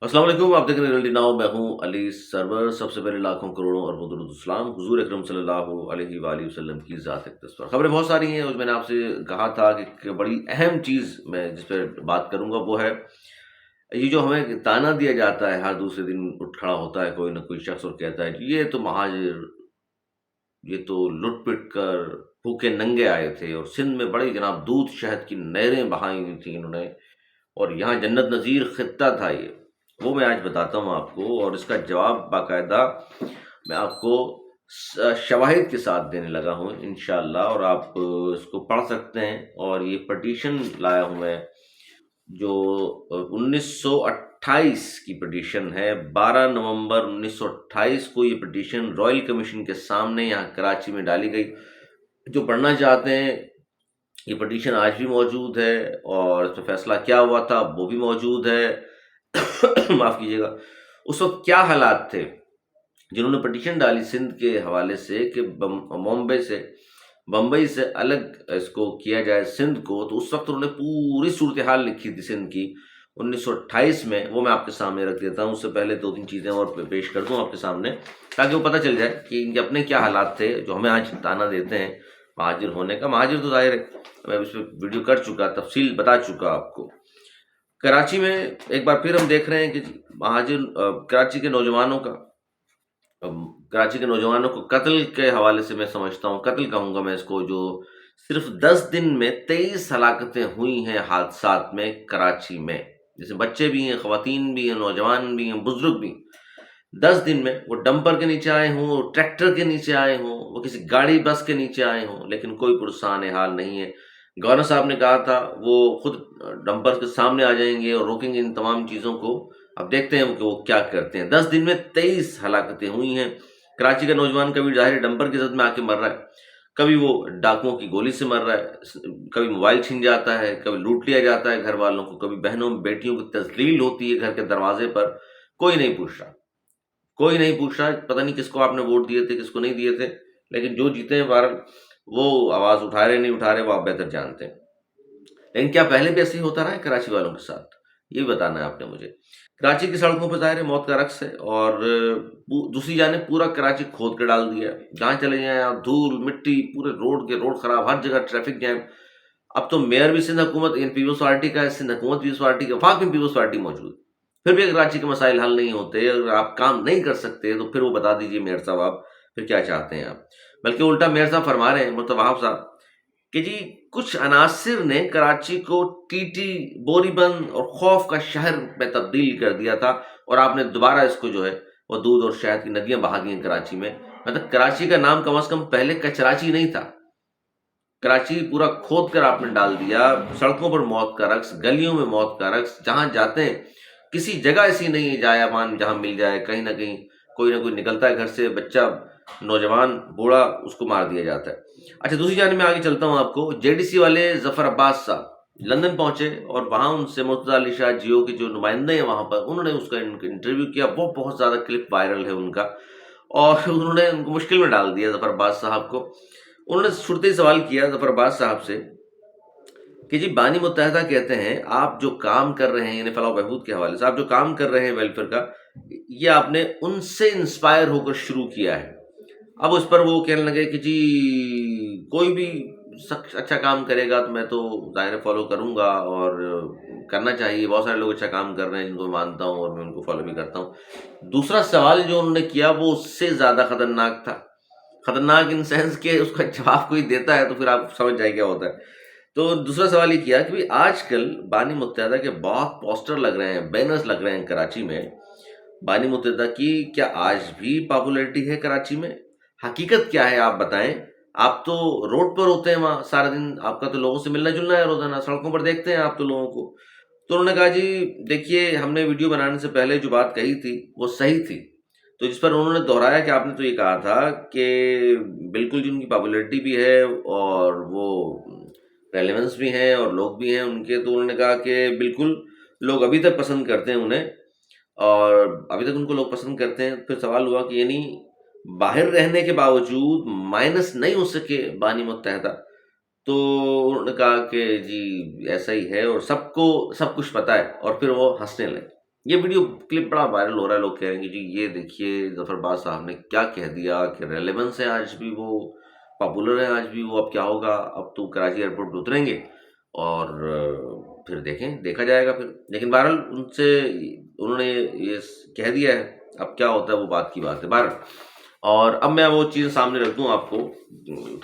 अस्सलाम वालेकुम। आप देख रहे हैं रियलिटी नाउ। मैं हूं अली सरवर। सबसे पहले लाखों करोड़ों और दुरूद सलाम हुजूर अकरम सल्लल्लाहु अलैहि वसल्लम की ज़ात अक़दस पर। खबरें बहुत सारी हैं, और मैंने आपसे कहा था कि एक बड़ी अहम चीज़ मैं जिस पर बात करूंगा वो है ये जो हमें ताना दिया जाता है, हर दूसरे दिन उठ खड़ा होता है कोई ना कोई शख्स और कहता है कि ये तो महाजिर, ये तो लुट पिट कर भूखे नंगे आए थे और सिंध में बड़ी जनाब दूध शहद की नहरें बहाई हुई थी इन्होंने, और यहाँ जन्नत नज़ीर खित्ता था ये। वो मैं आज बताता हूँ आपको, और इसका जवाब बाकायदा मैं आपको शवाहिद के साथ देने लगा हूँ इंशाअल्लाह, और आप इसको पढ़ सकते हैं। और ये पटिशन लाया हूँ मैं, जो 1928 की पटिशन है। 12 नवंबर 1928 को ये पटिशन रॉयल कमीशन के सामने यहाँ कराची में डाली गई। जो पढ़ना चाहते हैं, ये पटिशन आज भी मौजूद है, और इस पर फैसला क्या हुआ था वो भी मौजूद है। माफ़ कीजिएगा। उस वक्त क्या हालात थे जिन्होंने पटिशन डाली सिंध के हवाले से कि बम्बई से अलग इसको किया जाए सिंध को, तो उस वक्त उन्होंने पूरी सूरत हाल लिखी थी सिंध की 1928 में। वो मैं आपके सामने रख देता हूँ। उससे पहले दो तीन चीज़ें और पेश कर दूँ आपके सामने, ताकि वो पता चल जाए कि इनके अपने क्या हालात थे जो हमें आज ताना देते हैं महाजिर होने का। महाजिर तो जाहिर है, मैं इस पर वीडियो कर चुका, तफसील बता चुका आपको। कराची में एक बार फिर हम देख रहे हैं कि महाजिर कराची के नौजवानों का, कराची के नौजवानों को कत्ल के हवाले से मैं समझता हूँ, कत्ल कहूँगा मैं इसको, जो सिर्फ 10 दिन में 23 हलाकतें हुई हैं हादसात में कराची में। जैसे बच्चे भी हैं, ख़वातीन भी हैं, नौजवान भी हैं, बुजुर्ग भी। 10 दिन में वो डंपर के नीचे आए हों, ट्रैक्टर के नीचे आए हों, वो किसी गाड़ी बस के नीचे आए हों, लेकिन कोई पुरसान हाल नहीं है। गवर्नर साहब ने कहा था वो खुद डंपर के सामने आ जाएंगे और रोकेंगे इन तमाम चीज़ों को। अब देखते हैं कि वो क्या करते हैं। 10 दिन में 23 हलाकतें हुई हैं। कराची का नौजवान कभी ज़ाहिर डंपर की जद में आके मर रहा है, कभी वो डाकुओं की गोली से मर रहा है, कभी मोबाइल छीन जाता है, कभी लूट लिया जाता है घर वालों को, कभी बहनों बेटियों की तस्लील होती है घर के दरवाजे पर। कोई नहीं पूछ रहा, कोई नहीं पूछ रहा। पता नहीं किसको आपने वोट दिए थे, किसको नहीं दिए थे, लेकिन जो जीते हैं बहरहाल वो आवाज़ उठा रहे नहीं उठा रहे वो आप बेहतर जानते हैं। लेकिन क्या पहले भी ऐसे ही होता रहा है कराची वालों के साथ, ये भी बताना है आपने मुझे। कराची की सड़कों पर ज़ाहिर है मौत का रक्स है, और दूसरी जाने पूरा कराची खोद के डाल दिया। जहाँ चले जाएं आप, धूल मिट्टी, पूरे रोड खराब, हर जगह ट्रैफिक जैम। अब तो मेयर भी सिंध हुकूमत, पीपल्स पार्टी का है, सिंध हुकूमत पीपल्स पार्टी का, वफाक में पीपल्स पार्टी मौजूद। फिर भी अगर कराची के मसाइल हल नहीं होते, अगर आप काम नहीं कर सकते, तो फिर वो बता दीजिए मेयर साहब आप फिर क्या चाहते हैं आप। बल्कि उल्टा मेयर साहब फरमा रहे हैं, मुर्तज़ा वहाब साहब, कि जी कुछ अनासिर ने कराची को टीटी, बोरीबंद और खौफ का शहर में तब्दील कर दिया था, और आपने दोबारा इसको जो है वो दूध और शहद की नदियां बहा दी हैं कराची में। मतलब कराची का नाम कम से कम पहले कचराची नहीं था, कराची पूरा खोद कर आपने डाल दिया। सड़कों पर मौत का रक्स, गलियों में मौत का रक्स, जहां जाते हैं किसी जगह ऐसी नहीं है जायामान जहां मिल जाए, कहीं ना कहीं कोई ना कोई निकलता है घर से, बच्चा, नौजवान, बूढ़ा, उसको मार दिया जाता है। अच्छा, दूसरी जानिब मैं आगे चलता हूँ आपको। जेडीसी वाले जफर अब्बास साहब लंदन पहुंचे, और वहां उनसे मुर्तज़ा अली शाह जियो के जो नुमाइंदे हैं वहां पर, उन्होंने उसका इंटरव्यू किया। वो बहुत ज़्यादा क्लिप वायरल है उनका, और उन्होंने उनको मुश्किल में डाल दिया जफर अब्बास साहब को। उन्होंने शुरुआती सवाल किया जफर अब्बास साहब से कि जी बानी मुत्तहदा कहते हैं आप जो काम कर रहे हैं, यानी फलाह बहबूद के हवाले से आप जो काम कर रहे हैं वेलफेयर का, ये आपने उनसे इंस्पायर होकर शुरू किया है। अब उस पर वो कहने लगे कि जी कोई भी शख्स अच्छा काम करेगा तो मैं तो ज़ाहिर फॉलो करूँगा, और करना चाहिए। बहुत सारे लोग अच्छा काम कर रहे हैं जिनको मैं मानता हूँ और मैं उनको फॉलो भी करता हूँ। दूसरा सवाल जो उन्होंने किया वो उससे ज़्यादा खतरनाक था। खतरनाक इन सेंस के उसका जवाब कोई देता है तो फिर आप समझ जाए क्या होता है। तो दूसरा सवाल ये किया कि भाई आजकल बानी मुत्तहदा के बहुत पोस्टर लग रहे हैं, बैनर्स लग रहे हैं कराची में। बानी मुत्तहदा की क्या आज भी पॉपुलैरिटी है कराची में? हकीकत क्या है आप बताएं। आप तो रोड पर होते हैं वहाँ सारा दिन, आपका तो लोगों से मिलना जुलना है, रोजाना सड़कों पर देखते हैं आप तो लोगों को। तो उन्होंने कहा जी देखिए, हमने वीडियो बनाने से पहले जो बात कही थी वो सही थी। तो जिस पर उन्होंने दोहराया कि आपने तो ये कहा था कि बिल्कुल जी उनकी पॉपुलैरिटी भी है और वो रेलेवेंस भी हैं और लोग भी हैं उनके। तो उन्होंने कहा कि बिल्कुल लोग अभी तक पसंद करते हैं उन्हें, और अभी तक उनको लोग पसंद करते हैं। फिर सवाल हुआ कि यानी बाहर रहने के बावजूद माइनस नहीं हो सके बानी मुत्तहदा? तो उन्होंने कहा कि जी ऐसा ही है और सबको सब कुछ पता है, और फिर वो हंसने लगे। یہ ویڈیو کلپ بڑا وائرل ہو رہا ہے، لوگ کہہ رہے ہیں کہ جی یہ دیکھیے ظفر باز صاحب نے کیا کہہ دیا، کہ ریلیونس ہے آج بھی، وہ پاپولر ہے آج بھی وہ، اب کیا ہوگا، اب تو کراچی ایئرپورٹ پہ اتریں گے اور پھر دیکھا جائے گا پھر. لیکن بہرحال انہوں نے یہ کہہ دیا ہے، اب کیا ہوتا ہے وہ بات کی بات ہے بہرحال. اور اب میں وہ چیز سامنے رکھ دوں آپ کو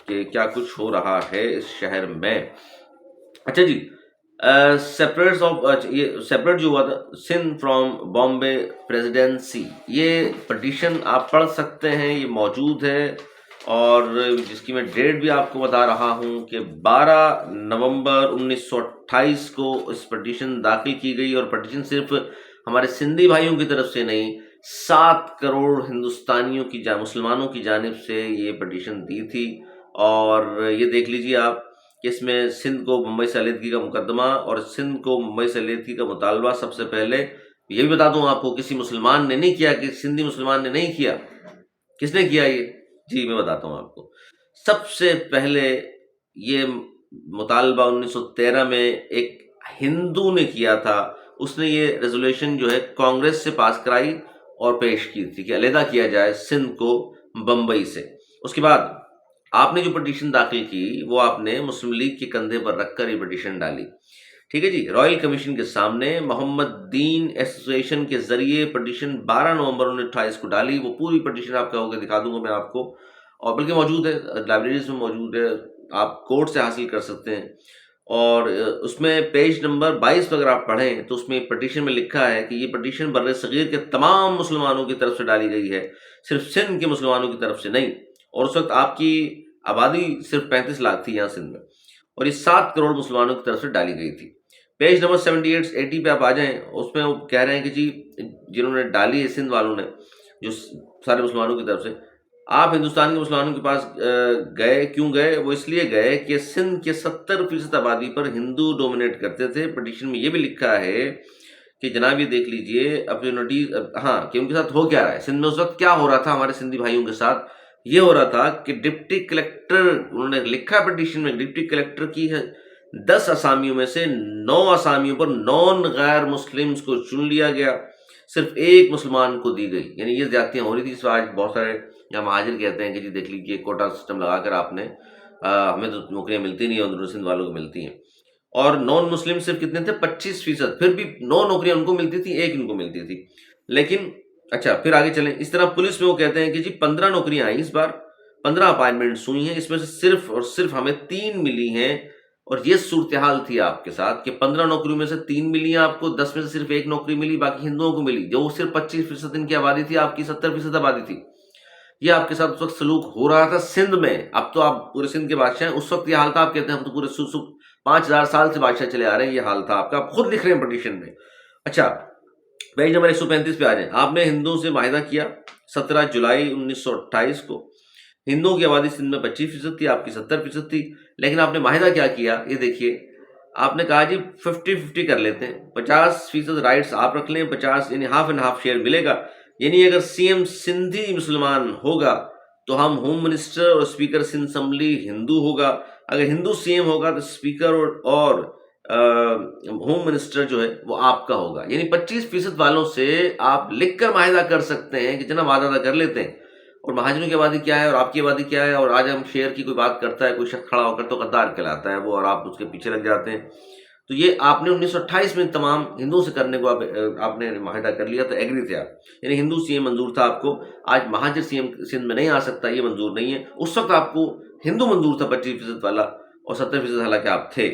کہ کیا کچھ ہو رہا ہے اس شہر میں. اچھا جی، سیپریٹ جو ہوا تھا سندھ فرام بامبے پریزیڈنسی، یہ پٹیشن آپ پڑھ سکتے ہیں، یہ موجود ہے، اور جس کی میں ڈیٹ بھی آپ کو بتا رہا ہوں کہ 12 نومبر 1928 کو اس پٹیشن داخل کی گئی. اور پٹیشن صرف ہمارے سندھی بھائیوں کی طرف سے نہیں، 7 کروڑ ہندوستانیوں کی مسلمانوں کی جانب سے یہ پٹیشن دی تھی. اور یہ دیکھ لیجیے آپ کہ اس میں سندھ کو ممبئی سے علیحدگی کا مقدمہ اور سندھ کو ممبئی سے علیحدگی کا مطالبہ سب سے پہلے، یہ بھی بتا دوں آپ کو، کسی مسلمان نے نہیں کیا، کہ سندھی مسلمان نے نہیں کیا. کس نے کیا یہ؟ جی میں بتاتا ہوں آپ کو. سب سے پہلے یہ مطالبہ 1913 میں ایک ہندو نے کیا تھا. اس نے یہ ریزولوشن جو ہے کانگریس سے پاس کرائی اور پیش کی تھی کہ علیحدہ کیا جائے سندھ کو بمبئی سے. اس کے بعد آپ نے جو پٹیشن داخل کی وہ آپ نے مسلم لیگ کے کندھے پر رکھ کر یہ پٹیشن ڈالی. ٹھیک ہے جی. رائل کمیشن کے سامنے محمد دین ایسوسیشن کے ذریعے پٹیشن 12 نومبر 1928 کو ڈالی. وہ پوری پٹیشن آپ کہوگے دکھا دوں گا میں آپ کو، اور بلکہ موجود ہے لائبریریز میں، موجود ہے، آپ کورٹ سے حاصل کر سکتے ہیں. اور اس میں پیج نمبر 22 پہ اگر آپ پڑھیں تو اس میں پٹیشن میں لکھا ہے کہ یہ پٹیشن بر صغیر کے تمام مسلمانوں کی طرف سے ڈالی گئی ہے، صرف سندھ کے مسلمانوں کی طرف سے نہیں. اور اس وقت آپ کی آبادی صرف 35 لاکھ تھی یہاں سندھ میں، اور یہ 7 کروڑ مسلمانوں کی طرف سے ڈالی گئی تھی. پیج نمبر 78 80 پہ آپ آ جائیں، اس میں وہ کہہ رہے ہیں کہ جی جنہوں نے ڈالی ہے سندھ والوں نے، جو سارے مسلمانوں کی طرف سے، آپ ہندوستان کے مسلمانوں کے پاس گئے. کیوں گئے؟ وہ اس لیے گئے کہ سندھ کے 70% آبادی پر ہندو ڈومینیٹ کرتے تھے. پٹیشن میں یہ بھی لکھا ہے کہ جناب یہ دیکھ لیجئے اپرچونٹیز، ہاں، کہ ان کے ساتھ ہو کیا رہا ہے سندھ میں اس وقت. کیا ہو رہا تھا ہمارے سندھی بھائیوں کے ساتھ؟ یہ ہو رہا تھا کہ ڈپٹی کلیکٹر، انہوں نے لکھا پٹیشن میں، ڈپٹی کلیکٹر کی ہے 10 اسامیوں میں سے 9 اسامیوں پر نان غیر مسلمز کو چن لیا گیا، صرف ایک مسلمان کو دی گئی. یعنی یہ زیادتیاں ہو رہی تھی. اس آج بہت سارے یہاں مہاجر کہتے ہیں کہ جی دیکھ لیجیے کوٹا سسٹم لگا کر آپ نے، ہمیں تو نوکریاں ملتی نہیں، اندرون سندھ والوں کو ملتی ہیں. اور نان مسلم صرف کتنے تھے؟ 25%. پھر بھی 9 نوکریاں ان کو ملتی تھی، ایک ان کو ملتی تھی. لیکن اچھا پھر آگے چلیں. اس طرح پولیس میں وہ کہتے ہیں کہ جی 15 نوکریاں آئیں اس بار، 15 اپائنٹمنٹس ہوئی ہیں، اس میں سے صرف اور صرف ہمیں 3 ملی ہیں. اور یہ صورتحال تھی آپ کے ساتھ کہ 15 نوکریوں میں سے 3 ملی ہیں آپ کو، 10 میں سے صرف 1 نوکری ملی، باقی ہندوؤں کو ملی، جو صرف 25% ان کی آبادی تھی، آپ کی 70% آبادی تھی. یہ آپ کے ساتھ اس وقت سلوک ہو رہا تھا سندھ میں. اب تو آپ پورے سندھ کے بادشاہ ہیں، اس وقت یہ حال تھا. آپ کہتے ہیں ہم تو پورے 5000 سال سے بادشاہ چلے آ رہے ہیں، یہ حال تھا آپ کا، آپ خود لکھ رہے ہیں پٹیشن میں. اچھا پیج نمبر 135 پہ آ جائیں. آپ نے ہندوؤں سے معاہدہ کیا 17 جولائی 1928 کو. ہندوؤں کی آبادی سندھ میں 25% تھی، آپ کی 70% تھی. لیکن آپ نے معاہدہ کیا کیا؟ یہ دیکھیے، آپ نے کہا جی 50-50 کر لیتے ہیں، 50% رائٹس آپ رکھ لیں، 50 یعنی ہاف اینڈ ہاف شیئر ملے گا. یعنی اگر سی ایم سندھی مسلمان ہوگا تو ہم ہوم منسٹر اور اسپیکر سندھ اسمبلی ہندو ہوگا. اگر ہندو سی ایم ہوگا تو اسپیکر اور ہوم منسٹر جو ہے وہ آپ کا ہوگا. یعنی 25% والوں سے آپ لکھ کر معاہدہ کر سکتے ہیں کہ جناب معاہدہ کر لیتے ہیں. اور مہاجروں کی آبادی کیا ہے اور آپ کی آبادی کیا ہے؟ اور آج ہم شیئر کی کوئی بات کرتا ہے کوئی شخص کھڑا ہو کر تو غدار کہلاتا ہے وہ، اور آپ اس کے پیچھے لگ جاتے ہیں. تو یہ آپ نے 1928 میں تمام ہندوؤں سے کرنے کو آپ نے معاہدہ کر لیا، تو ایگری تھے آپ. یعنی ہندو سی ایم منظور تھا آپ کو. آج مہاجر سی ایم سندھ میں نہیں آ سکتا، یہ منظور نہیں ہے. اس وقت آپ کو ہندو منظور تھا 25% والا، اور 70% حالانکہ آپ تھے.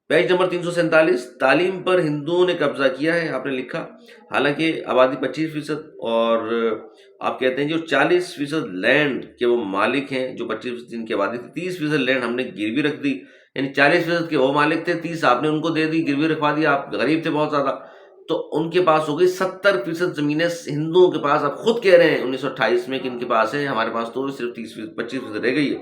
پیج نمبر 347 تعلیم پر ہندوؤں نے قبضہ کیا ہے، آپ نے لکھا. حالانکہ آبادی 25%، اور آپ کہتے ہیں جو 40% لینڈ کے وہ مالک ہیں، جو 25% جن کی آبادی تھی، 30% لینڈ ہم نے گروی رکھ دی. یعنی 40% کے وہ مالک تھے، 30 آپ نے ان کو دے دی، گروی رکھوا دیا. آپ غریب تھے بہت زیادہ، تو ان کے پاس ہو گئی 70% زمینیں ہندوؤں کے پاس. آپ خود کہہ رہے ہیں 1928 میں کہ ان کے پاس ہے، ہمارے پاس تو صرف 25% رہ گئی ہے.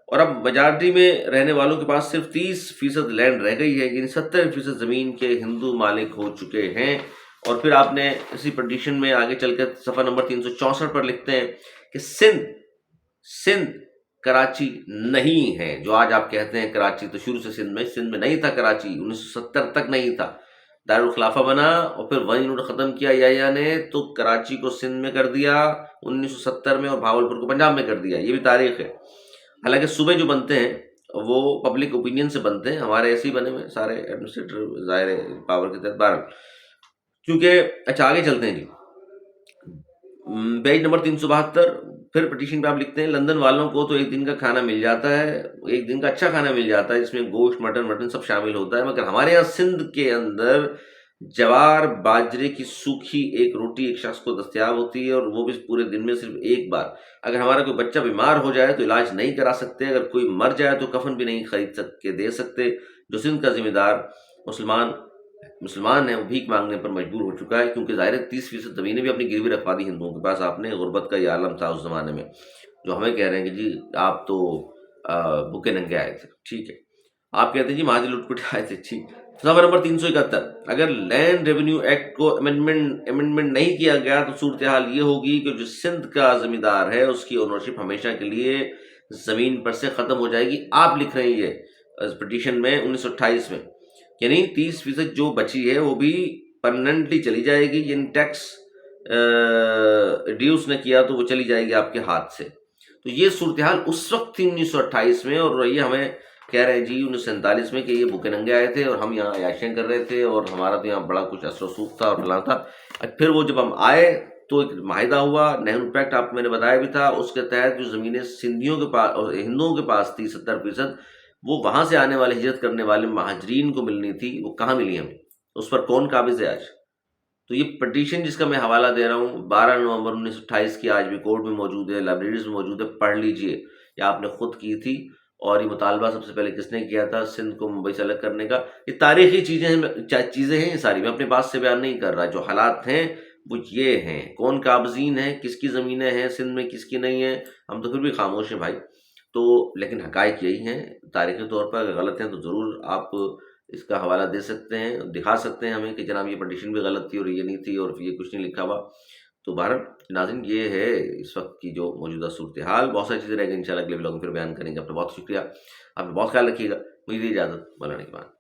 اور اب میجارٹی میں رہنے والوں کے پاس صرف 30% لینڈ رہ گئی ہے. یعنی 70% زمین کے ہندو مالک ہو چکے ہیں. اور پھر آپ نے اسی پٹیشن میں آگے چل کر صفحہ نمبر 364 پر لکھتے ہیں کہ سندھ کراچی نہیں ہے. جو آج آپ کہتے ہیں کراچی، تو شروع سے سندھ میں نہیں تھا کراچی، 1970 تک نہیں تھا. दारुल-खिलाफा बना और फिर वहीं उन्होंने ख़त्म किया याहिया ने, तो कराची को सिंध में कर दिया 1970 में और भावलपुर को पंजाब में कर दिया। ये भी तारीख़ है। हालांकि सूबे जो बनते हैं वो पब्लिक ओपिनियन से बनते हैं, हमारे ऐसे ही बने हुए सारे एडमिनिस्ट्रेटर ज़ाहिर है पावर के तहत। बहरहाल क्योंकि अच्छा आगे चलते हैं जी। पेज नंबर 372 फिर पिटीशन पे आप लिखते हैं, लंदन वालों को तो एक दिन का खाना मिल जाता है, एक दिन का अच्छा खाना मिल जाता है जिसमें गोश्त मटन सब शामिल होता है, मगर हमारे यहाँ सिंध के अंदर जवार बाजरे की सूखी एक रोटी एक शख्स को दस्तयाब होती है, और वो भी पूरे दिन में सिर्फ एक बार। अगर हमारा कोई बच्चा बीमार हो जाए तो इलाज नहीं करा सकते, अगर कोई मर जाए तो कफन भी नहीं खरीद के दे सकते। जो सिंध का जिम्मेदार मुसलमान है वो भीख मांगने पर मजबूर हो चुका है, क्योंकि ज़ाहिर है 30% ज़मीनें भी अपनी गिरवी रखवा दी हिंदुओं के पास आपने। गुर्बत का ये आलम था उस ज़माने में, जो हमें कह रहे हैं कि जी आप तो भूखे नंगे आए थे, ठीक है। आप कहते हैं जी महाजी लुटपुट आए थे, ठीक। सवाल नंबर 371, अगर लैंड रेवेन्यू एक्ट को अमेंडमेंट नहीं किया गया तो सूरत हाल ये होगी कि जो सिंध का जमींदार है उसकी ओनरशिप हमेशा के लिए ज़मीन पर से ख़त्म हो जाएगी। आप लिख रहे हैं ये पिटीशन में 1928 में, यानी 30% जो बची है वो भी परमानेंटली चली जाएगी, यानी टैक्स रिड्यूस ने किया तो वो चली जाएगी आपके हाथ से। तो ये सूरत हाल उस वक्त थी 1928 में, और ये हमें कह रहे हैं जी 1947 में कि ये भूखे नंगे आए थे और हम यहाँ अयाशियाँ कर रहे थे और हमारा तो यहाँ बड़ा कुछ असर सूख था और फलाना था। फिर वो जब हम आए तो एक माहिदा हुआ, नेहरू पैक्ट आप मैंने बताया भी था, उसके तहत जो ज़मीनें सिंधियों के पास और हिंदुओं के पास थी 70%, वो वहाँ से आने वाले हिजरत करने वाले महाजरीन को मिलनी थी, वो कहाँ मिली हमें, उस पर कौन काबिज़ है आज। तो ये पटिशन जिसका मैं हवाला दे रहा हूँ 12 नवंबर 1928 की, आज भी कोर्ट में मौजूद है, लाइब्रेरीज में मौजूद है, पढ़ लीजिए। ये आपने खुद की थी, और ये मुतालबा सबसे पहले किसने किया था सिंध को मुंबई से अलग करने का। ये तारीखी चीज़ें हैं ये सारी, मैं अपने पास से बयान नहीं कर रहा। जो हालात हैं वो ये हैं, कौन काबजीन है, किसकी ज़मीनें हैं सिंध में, किसकी नहीं है, हम तो फिर भी खामोश हैं भाई। तो लेकिन हकायक यही हैं, तारीखी तौर पर अगर गलत हैं तो ज़रूर आप इसका हवाला दे सकते हैं, दिखा सकते हैं हमें कि जनाब ये पटिशन भी गलत थी और ये नहीं थी और ये कुछ नहीं लिखा हुआ। तो बहरहाल नाज़रीन ये है इस वक्त की जो मौजूदा सूरत हाल। बहुत सारी चीज़ें रहेंगी इंशाल्लाह अगले व्लॉग में फिर बयान करेंगे। आपका बहुत शुक्रिया, आप बहुत ख्याल रखिएगा। मुझे इजाज़त, मौलाना के बाद।